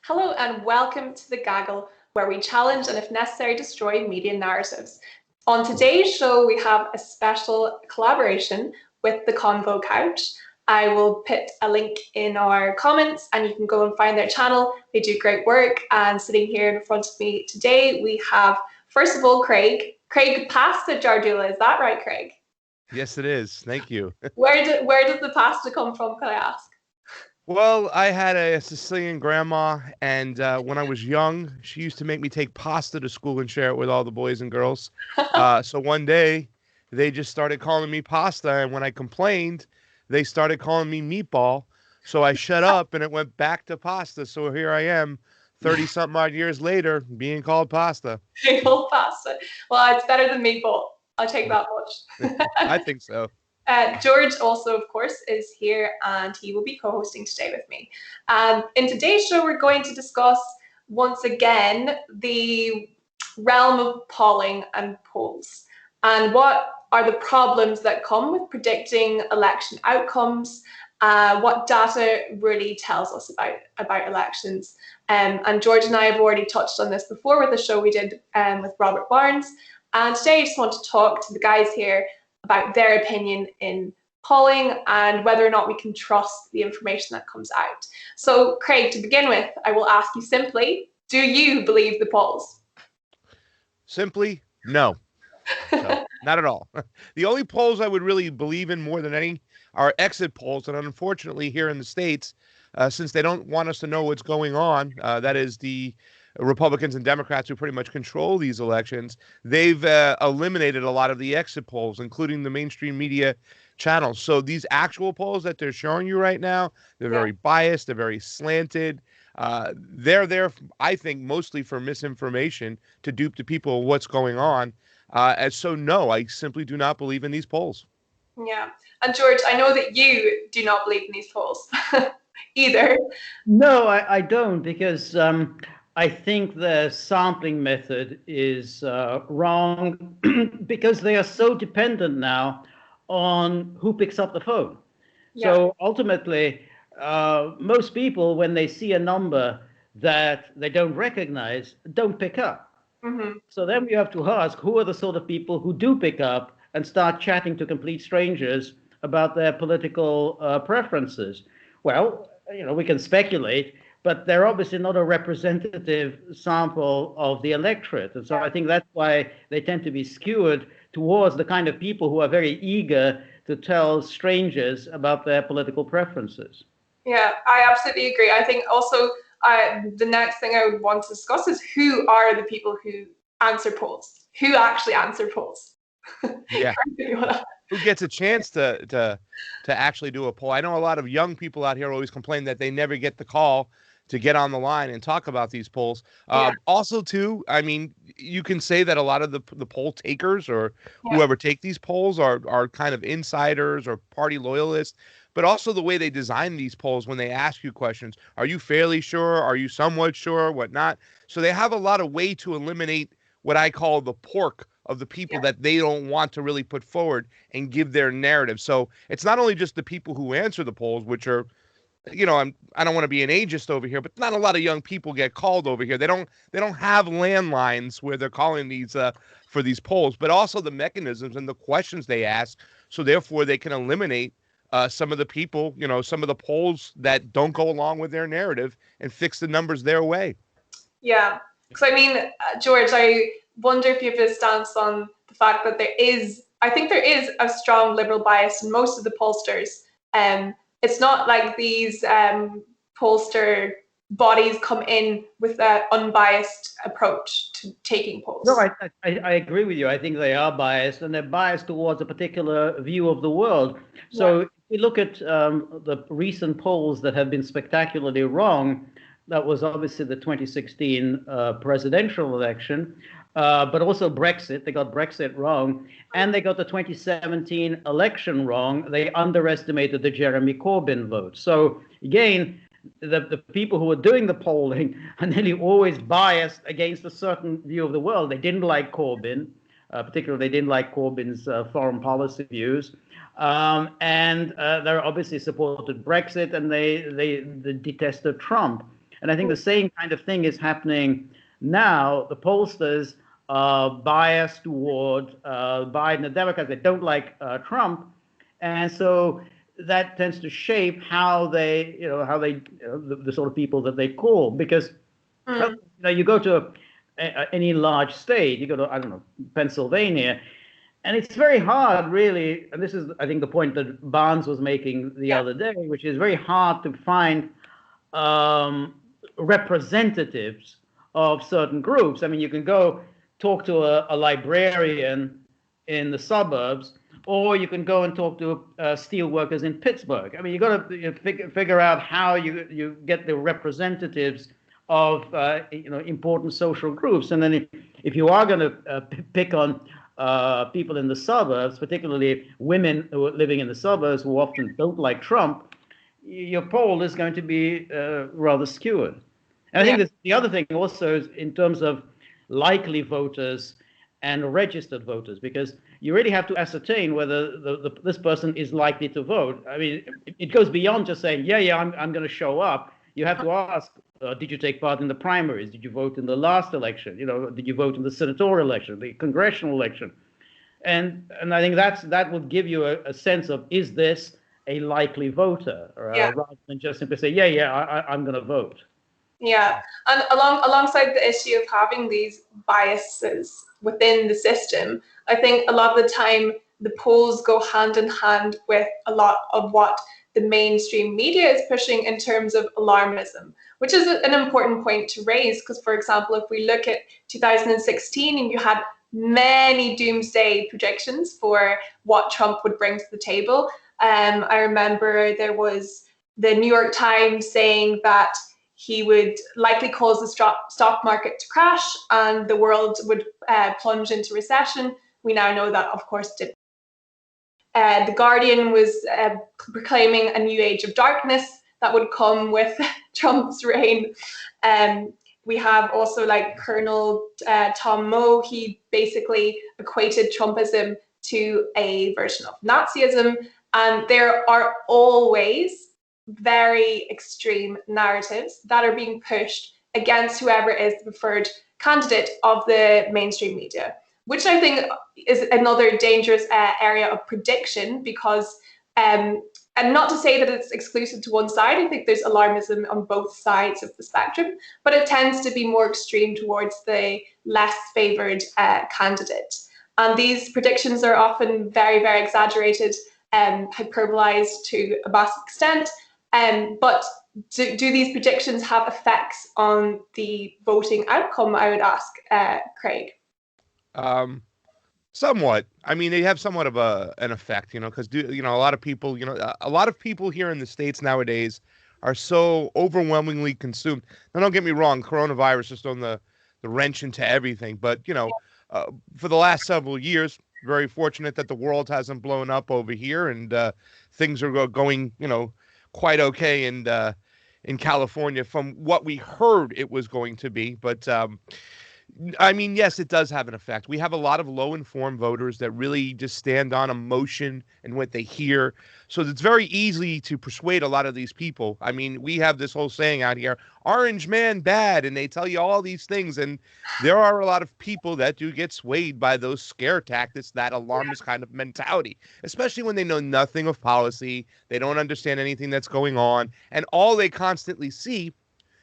Hello and welcome to The Gaggle, where we challenge and, if necessary, destroy media narratives. On today's show, we have a special collaboration with the Convo Couch. I will put a link in our comments and you can go and find their channel. They do great work. And sitting here in front of me today, we have, first of all, Craig. Craig passed the Jardula, is that right, Craig? Yes, it is. Thank you. Where did the pasta come from, can I ask? Well, I had a Sicilian grandma, and when I was young, she used to make me take pasta to school and share it with all the boys and girls. So one day, they just started calling me pasta, and when I complained, they started calling me meatball. So I shut up, and it went back to pasta. So here I am, 30-something odd years later, being called pasta. Bagel pasta. Well, it's better than meatball. I'll take that much. I think so. George also, of course, is here and he will be co-hosting today with me. In today's show, we're going to discuss, once again, the realm of polling and polls and what are the problems that come with predicting election outcomes, what data really tells us about elections. And George and I have already touched on this before with the show we did with Robert Barnes. And today I just want to talk to the guys here about their opinion in polling and whether or not we can trust the information that comes out. So, Craig, to begin with, I will ask you simply, do you believe the polls? Simply, no. No, not at all. The only polls I would really believe in more than any are exit polls. And unfortunately, here in the States, since they don't want us to know what's going on, that is the Republicans and Democrats who pretty much control these elections, they've eliminated a lot of the exit polls, including the mainstream media channels. So these actual polls that they're showing you right now, they're very biased, they're very slanted. They're there, I think, mostly for misinformation to dupe the people of what's going on. And so, no, I simply do not believe in these polls. Yeah. And George, I know that you do not believe in these polls either. No, I don't, because I think the sampling method is wrong because they are so dependent now on who picks up the phone. Yeah. So ultimately, most people, when they see a number that they don't recognize, don't pick up. Mm-hmm. So then you have to ask, who are the sort of people who do pick up and start chatting to complete strangers about their political preferences? Well, we can speculate, but they're obviously not a representative sample of the electorate. And so I think that's why they tend to be skewed towards the kind of people who are very eager to tell strangers about their political preferences. Yeah, I absolutely agree. I think also the next thing I would want to discuss is who are the people who answer polls, who actually answer polls. Yeah. Who gets a chance to actually do a poll? I know a lot of young people out here always complain that they never get the call to get on the line and talk about these polls. Also, too, I mean, you can say that a lot of the poll takers or whoever take these polls are kind of insiders or party loyalists. But also the way they design these polls when they ask you questions. Are you fairly sure? Are you somewhat sure? Whatnot. So they have a lot of way to eliminate what I call the pork of the people that they don't want to really put forward and give their narrative. So it's not only just the people who answer the polls, which are, I don't want to be an ageist over here, but not a lot of young people get called over here. They don't have landlines where they're calling these for these polls, but also the mechanisms and the questions they ask. So therefore they can eliminate some of the people, some of the polls that don't go along with their narrative and fix the numbers their way. Yeah, because I mean, George, I wonder if you have a stance on the fact that I think there is a strong liberal bias in most of the pollsters. It's not like these pollster bodies come in with an unbiased approach to taking polls. No, I agree with you. I think they are biased, and they're biased towards a particular view of the world. So if we look at the recent polls that have been spectacularly wrong, that was obviously the 2016 presidential election, but also Brexit. They got Brexit wrong, and they got the 2017 election wrong. They underestimated the Jeremy Corbyn vote. So again, the people who are doing the polling are nearly always biased against a certain view of the world. They didn't like Corbyn, particularly they didn't like Corbyn's foreign policy views. And they obviously supported Brexit, and they detested Trump. And I think the same kind of thing is happening now. The pollsters are biased toward Biden, the Democrats. They don't like Trump, and so that tends to shape how they, the sort of people that they call. Because you go to any large state, you go to, I don't know, Pennsylvania, and it's very hard, really. And this is, I think, the point that Barnes was making the other day, which is very hard to find representatives of certain groups. I mean, you can go talk to a librarian in the suburbs, or you can go and talk to steel workers in Pittsburgh. I mean, you got to figure out how you get the representatives of important social groups. And then if you are going to pick on people in the suburbs, particularly women who are living in the suburbs who often don't like Trump, your poll is going to be rather skewed. And I think that the other thing also is in terms of likely voters and registered voters, because you really have to ascertain whether this person is likely to vote. I mean, it goes beyond just saying, I'm going to show up. You have to ask, did you take part in the primaries? Did you vote in the last election? Did you vote in the senatorial election, the congressional election? And I think that would give you a sense of, is this a likely voter, rather than just simply say, I'm going to vote. Yeah, and alongside the issue of having these biases within the system, I think a lot of the time the polls go hand in hand with a lot of what the mainstream media is pushing in terms of alarmism, which is an important point to raise, because, for example, if we look at 2016 and you had many doomsday predictions for what Trump would bring to the table. I remember there was the New York Times saying that he would likely cause the stock market to crash and the world would plunge into recession. We now know that, of course, didn't. The Guardian was proclaiming a new age of darkness that would come with Trump's reign. We have also like Colonel Tom Moe. He basically equated Trumpism to a version of Nazism. And there are always very extreme narratives that are being pushed against whoever is the preferred candidate of the mainstream media, which I think is another dangerous area of prediction, because, and not to say that it's exclusive to one side, I think there's alarmism on both sides of the spectrum, but it tends to be more extreme towards the less favored candidate. And these predictions are often very, very exaggerated and hyperbolized to a massive extent. But do these predictions have effects on the voting outcome, I would ask Craig? Somewhat. I mean, they have somewhat of an effect, because a lot of people, a lot of people here in the States nowadays are so overwhelmingly consumed. Now, don't get me wrong, coronavirus has thrown the wrench into everything, but for the last several years, very fortunate that the world hasn't blown up over here, and things are going, quite okay in California from what we heard it was going to be. But I mean, yes, it does have an effect. We have a lot of low-informed voters that really just stand on emotion and what they hear. So it's very easy to persuade a lot of these people. I mean, we have this whole saying out here, orange man bad, and they tell you all these things. And there are a lot of people that do get swayed by those scare tactics, that alarmist kind of mentality, especially when they know nothing of policy. They don't understand anything that's going on. And all they constantly see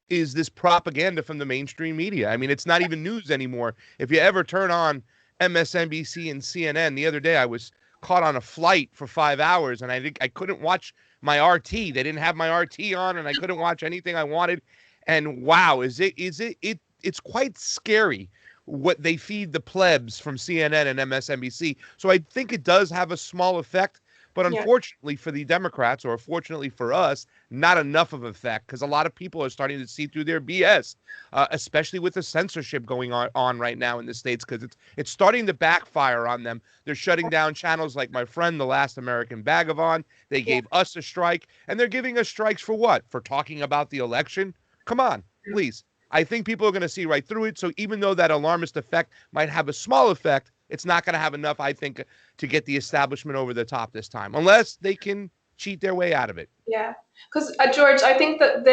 is this propaganda from the mainstream media. I mean, it's not even news anymore. If you ever turn on MSNBC and CNN, the other day I was caught on a flight for 5 hours and I couldn't watch my RT. They didn't have my RT on and I couldn't watch anything I wanted. And wow, it's quite scary what they feed the plebs from CNN and MSNBC. So I think it does have a small effect. But unfortunately for the Democrats, or fortunately for us, not enough of an effect, because a lot of people are starting to see through their BS, especially with the censorship going on right now in the States, because it's starting to backfire on them. They're shutting down channels like my friend, The Last American Vagabond. They gave us a strike, and they're giving us strikes for what? For talking about the election? Come on, please. I think people are going to see right through it. So even though that alarmist effect might have a small effect, it's not going to have enough, I think, to get the establishment over the top this time, unless they can cheat their way out of it. Yeah, because George, I think that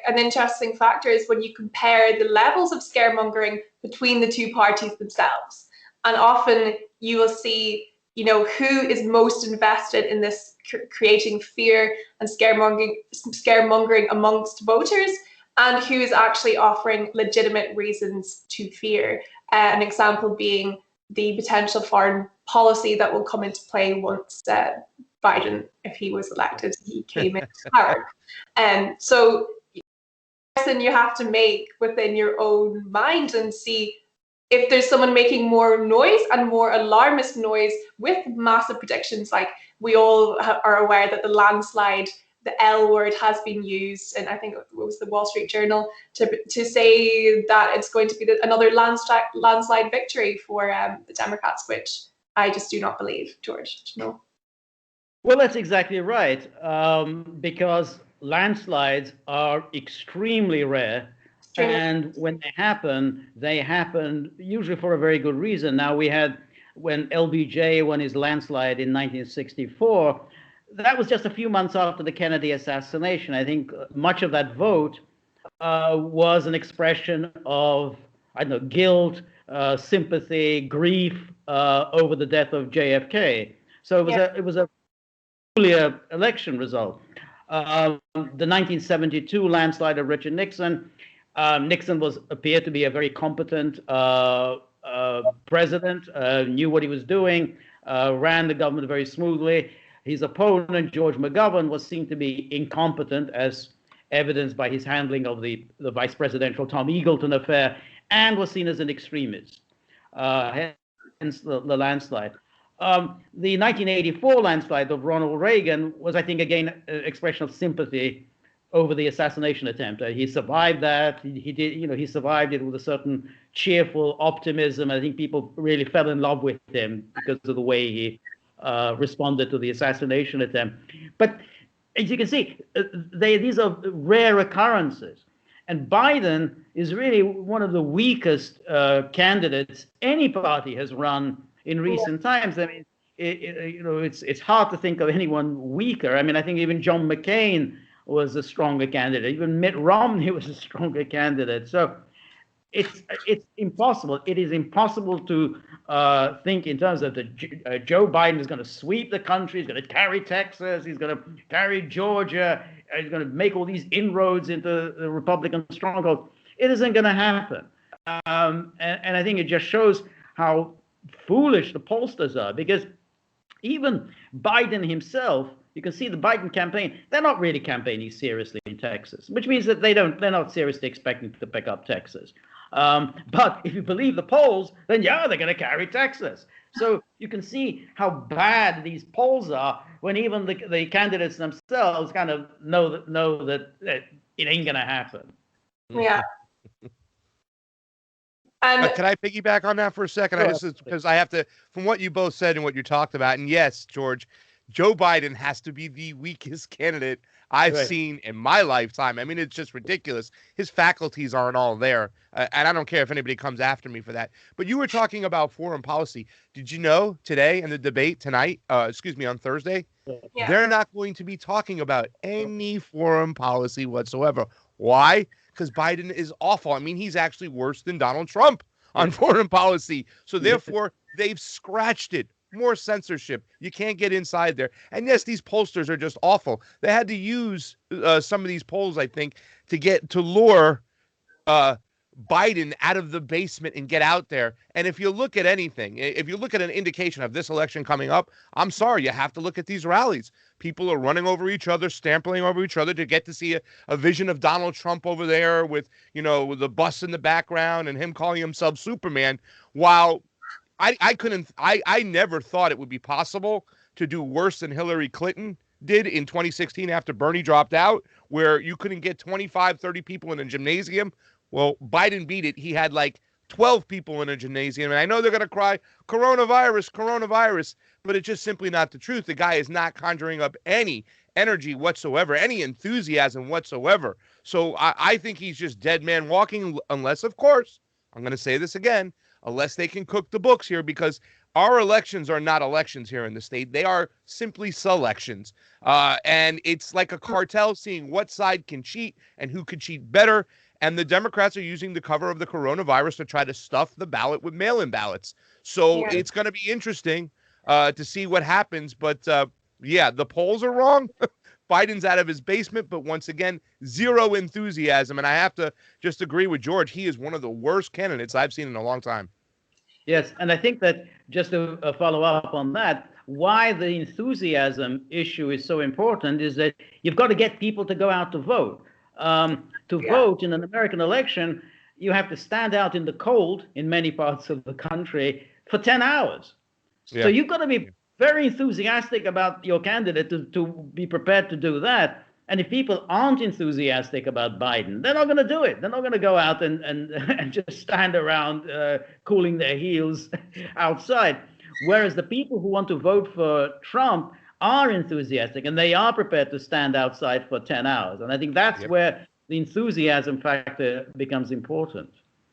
an interesting factor is when you compare the levels of scaremongering between the two parties themselves, and often you will see, who is most invested in this creating fear and scaremongering amongst voters, and who is actually offering legitimate reasons to fear. An example being the potential foreign policy that will come into play once Biden, if he was elected, he came into power. So person you have to make within your own mind and see if there's someone making more noise and more alarmist noise with massive predictions. Like we all are aware that the landslide, the L word, has been used, and I think it was the Wall Street Journal to say that it's going to be another landslide victory for the Democrats, which I just do not believe, George. No. Well, that's exactly right, because landslides are extremely rare. And when they happen usually for a very good reason. Now, we had, when LBJ won his landslide in 1964, that was just a few months after the Kennedy assassination. I think much of that vote was an expression of, I don't know, guilt, sympathy, grief over the death of JFK. So it was a peculiar election result. The 1972 landslide of Richard Nixon. Nixon appeared to be a very competent president, knew what he was doing, ran the government very smoothly. His opponent, George McGovern, was seen to be incompetent, as evidenced by his handling of the vice presidential Tom Eagleton affair, and was seen as an extremist, hence the landslide. The 1984 landslide of Ronald Reagan was, I think, again, an expression of sympathy over the assassination attempt. He survived that. He did, he survived it with a certain cheerful optimism. I think people really fell in love with him because of the way he responded to the assassination attempt. But as you can see, these are rare occurrences. And Biden is really one of the weakest candidates any party has run in recent times. I mean, it's hard to think of anyone weaker. I mean, I think even John McCain was a stronger candidate. Even Mitt Romney was a stronger candidate. So it's impossible. It is impossible to think in terms of Joe Biden is going to sweep the country. He's going to carry Texas. He's going to carry Georgia. He's going to make all these inroads into the Republican stronghold. It isn't going to happen. And I think it just shows how foolish the pollsters are, because even Biden himself, you can see the Biden campaign, they're not really campaigning seriously in Texas, which means that they're not seriously expecting to pick up Texas. But if you believe the polls, then they're going to carry Texas. So you can see how bad these polls are when even the candidates themselves kind of know that it ain't going to happen. Yeah. Can I piggyback on that for a second? Sure. Because I have to, from what you both said and what you talked about, and yes, George, Joe Biden has to be the weakest candidate I've seen in my lifetime. I mean, it's just ridiculous. His faculties aren't all there. And I don't care if anybody comes after me for that. But you were talking about foreign policy. Did you know today in the debate tonight, on Thursday, they're not going to be talking about any foreign policy whatsoever. Why? Because Biden is awful. I mean, he's actually worse than Donald Trump on foreign policy. So therefore, they've scratched it. More censorship. You can't get inside there. And yes, these pollsters are just awful. They had to use some of these polls, I think, to lure Biden out of the basement and get out there. And if you look at anything, if you look at an indication of this election coming up, I'm sorry, you have to look at these rallies. People are running over each other, stamping over each other to get to see a vision of Donald Trump over there with the bus in the background and him calling himself Superman, while I never thought it would be possible to do worse than Hillary Clinton did in 2016 after Bernie dropped out, where you couldn't get 25, 30 people in a gymnasium. Well, Biden beat it. He had like 12 people in a gymnasium. And I know they're going to cry, coronavirus, but it's just simply not the truth. The guy is not conjuring up any energy whatsoever, any enthusiasm whatsoever. So I think he's just dead man walking, unless, of course, I'm going to say this again, unless they can cook the books here, because our elections are not elections here in the state. They are simply selections. And it's like a cartel seeing what side can cheat and who could cheat better. And the Democrats are using the cover of the coronavirus to try to stuff the ballot with mail-in ballots. So it's going to be interesting to see what happens. But yeah, the polls are wrong. Biden's out of his basement, but once again, zero enthusiasm. And I have to just agree with George. He is one of the worst candidates I've seen in a long time. Yes, and I think that just to follow up on that, why the enthusiasm issue is so important is that you've got to get people to go out to vote. Vote in an American election, you have to stand out in the cold in many parts of the country for 10 hours. So you've got to be very enthusiastic about your candidate to be prepared to do that. And if people aren't enthusiastic about Biden, they're not going to do it. They're not going to go out and just stand around cooling their heels outside. Whereas the people who want to vote for Trump are enthusiastic and they are prepared to stand outside for 10 hours. And I think that's where the enthusiasm factor becomes important.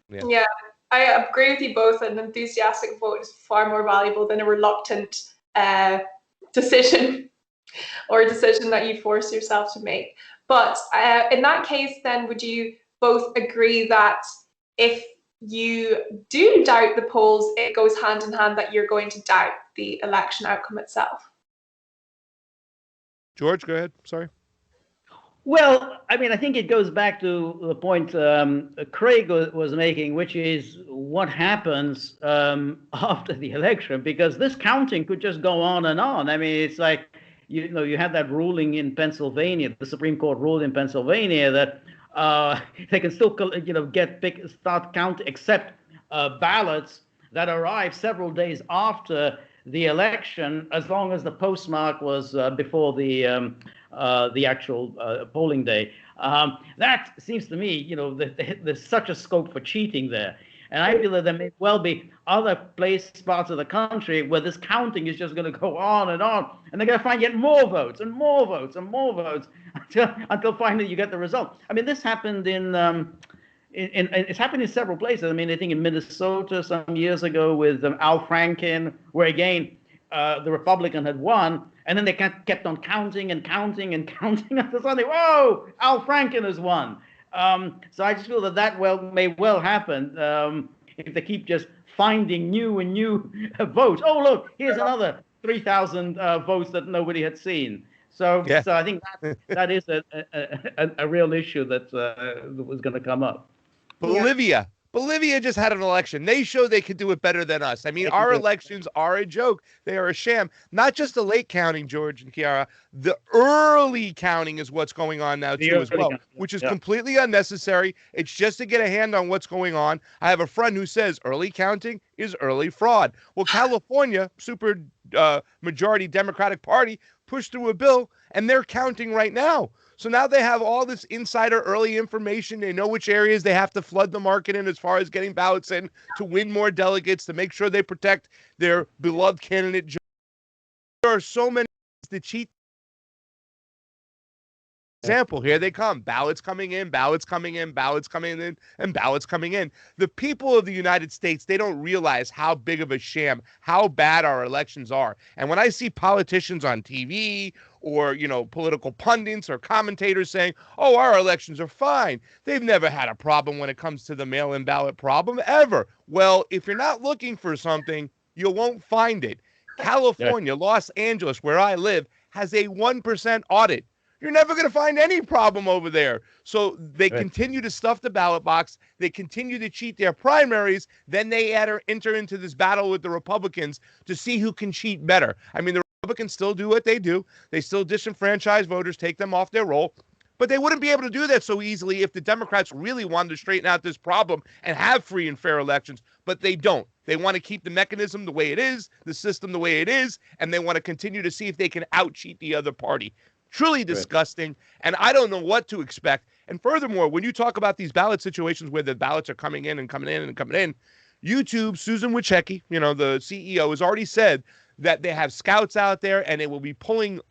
Yeah, I agree with you both. An enthusiastic vote is far more valuable than a reluctant decision or a decision that you force yourself to make. But in that case, then, would you both agree that if you do doubt the polls, it goes hand in hand that you're going to doubt the election outcome itself? George, go ahead. Sorry. Well, I mean, I think it goes back to the point Craig was making, which is what happens after the election, because this counting could just go on and on. I mean, it's like, you had that ruling in Pennsylvania, the Supreme Court ruled in Pennsylvania that they can still, start count, accept ballots that arrive several days after the election, as long as the postmark was before the actual polling day. That seems to me, there's such a scope for cheating there. And I feel that there may well be other parts of the country where this counting is just going to go on, and they're going to find yet more votes and more votes and more votes until finally you get the result. I mean, this happened it's happened in several places. I mean, I think in Minnesota some years ago with Al Franken, where again the Republican had won, and then they kept on counting and counting and counting until suddenly, whoa, Al Franken has won. So I just feel that may well happen if they keep just finding new and new votes. Oh, look, here's another 3,000 votes that nobody had seen. So I think that is a real issue that was going to come up. Bolivia just had an election. They showed they could do it better than us. I mean, our elections are a joke. They are a sham. Not just the late counting, George and Ciara. The early counting is what's going on now, too, as well, which is completely unnecessary. It's just to get a hand on what's going on. I have a friend who says early counting is early fraud. Well, California, super majority Democratic Party, pushed through a bill, and they're counting right now. So now they have all this insider early information. They know which areas they have to flood the market in as far as getting ballots in to win more delegates, to make sure they protect their beloved candidate. There are so many ways to cheat. Example, here they come. Ballots coming in, ballots coming in, ballots coming in, and ballots coming in. The people of the United States, they don't realize how big of a sham, how bad our elections are. And when I see politicians on TV or, political pundits or commentators saying, oh, our elections are fine, they've never had a problem when it comes to the mail-in ballot problem, ever. Well, if you're not looking for something, you won't find it. California, Los Angeles, where I live, has a 1% audit. You're never going to find any problem over there. So they continue to stuff the ballot box. They continue to cheat their primaries. Then they enter into this battle with the Republicans to see who can cheat better. I mean, the Republicans still do what they do. They still disenfranchise voters, take them off their roll. But they wouldn't be able to do that so easily if the Democrats really wanted to straighten out this problem and have free and fair elections. But they don't. They want to keep the mechanism the way it is, the system the way it is, and they want to continue to see if they can out-cheat the other party. Truly disgusting, and I don't know what to expect. And furthermore, when you talk about these ballot situations where the ballots are coming in and coming in and coming in, YouTube, Susan Wojcicki, the CEO, has already said that they have scouts out there and they will be pulling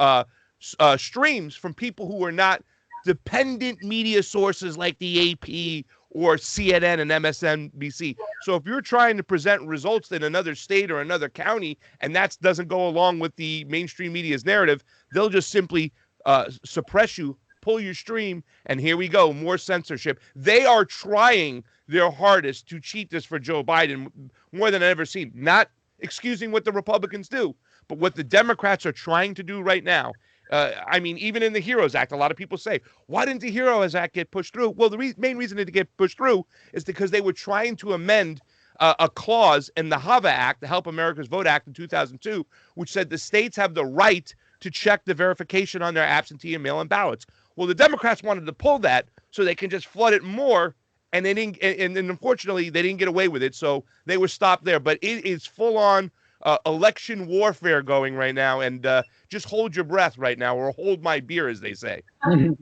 streams from people who are not dependent media sources like the AP or CNN and MSNBC. So if you're trying to present results in another state or another county, and that doesn't go along with the mainstream media's narrative, they'll just simply suppress you, pull your stream, and here we go, more censorship. They are trying their hardest to cheat this for Joe Biden more than I've ever seen. Not excusing what the Republicans do, but what the Democrats are trying to do right now. I mean, even in the HEROES Act, a lot of people say, why didn't the HEROES Act get pushed through? Well, the main reason it didn't get pushed through is because they were trying to amend a clause in the HAVA Act, the Help Americans Vote Act in 2002, which said the states have the right to check the verification on their absentee and mail-in ballots. Well, the Democrats wanted to pull that so they can just flood it more, and they didn't. And unfortunately, they didn't get away with it, so they were stopped there. But it is full-on election warfare going right now, and just hold your breath right now, or hold my beer, as they say. Oh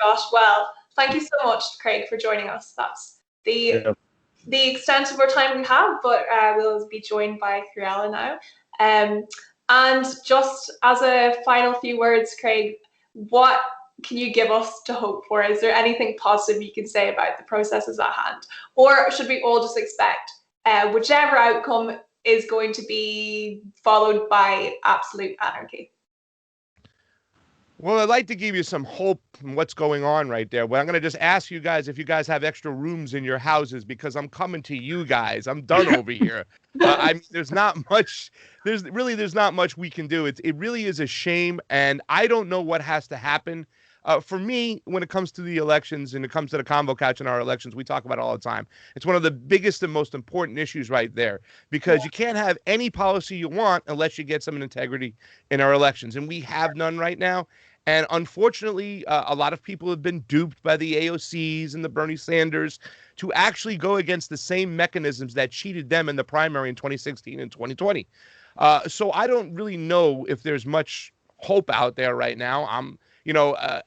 gosh, well, thank you so much, Craig, for joining us. That's the extent of our time we have, but we'll be joined by Fiorella now. And just as a final few words, Craig, what can you give us to hope for? Is there anything positive you can say about the processes at hand? Or should we all just expect whichever outcome is going to be followed by absolute anarchy? Well, I'd like to give you some hope in what's going on right there. Well, I'm going to just ask you guys if you guys have extra rooms in your houses, because I'm coming to you guys. I'm done over here. I mean, there's not much we can do. It really is a shame, and I don't know what has to happen. For me, when it comes to the elections and it comes to the Convo Couch in our elections, we talk about it all the time. It's one of the biggest and most important issues right there, because you can't have any policy you want unless you get some integrity in our elections, and we have none right now. And unfortunately, a lot of people have been duped by the AOCs and the Bernie Sanders to actually go against the same mechanisms that cheated them in the primary in 2016 and 2020. So I don't really know if there's much hope out there right now.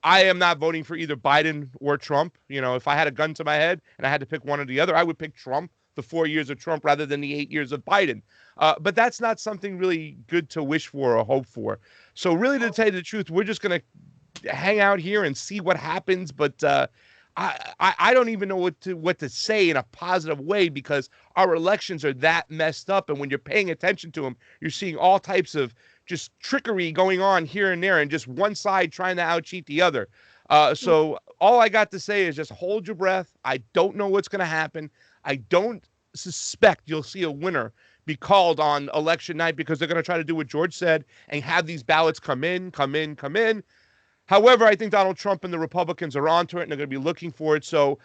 I am not voting for either Biden or Trump. If I had a gun to my head and I had to pick one or the other, I would pick Trump, the 4 years of Trump, rather than the 8 years of Biden. But that's not something really good to wish for or hope for. So really, to tell you the truth, we're just going to hang out here and see what happens. But I don't even know what to say in a positive way, because our elections are that messed up. And when you're paying attention to them, you're seeing all types of just trickery going on here and there, and just one side trying to out-cheat the other. So all I got to say is just hold your breath. I don't know what's going to happen. I don't suspect you'll see a winner be called on election night, because they're going to try to do what George said and have these ballots come in. However, I think Donald Trump and the Republicans are onto it, and they're going to be looking for it. So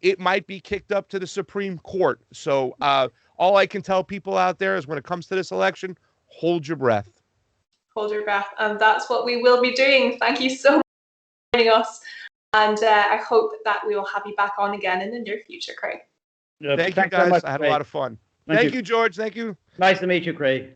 it might be kicked up to the Supreme Court. So all I can tell people out there is, when it comes to this election, hold your breath. Hold your breath. And that's what we will be doing. Thank you so much for joining us. And I hope that we will have you back on again in the near future, Craig. Thank you, guys. I had a lot of fun. Thank you, George. Thank you. Nice to meet you, Craig.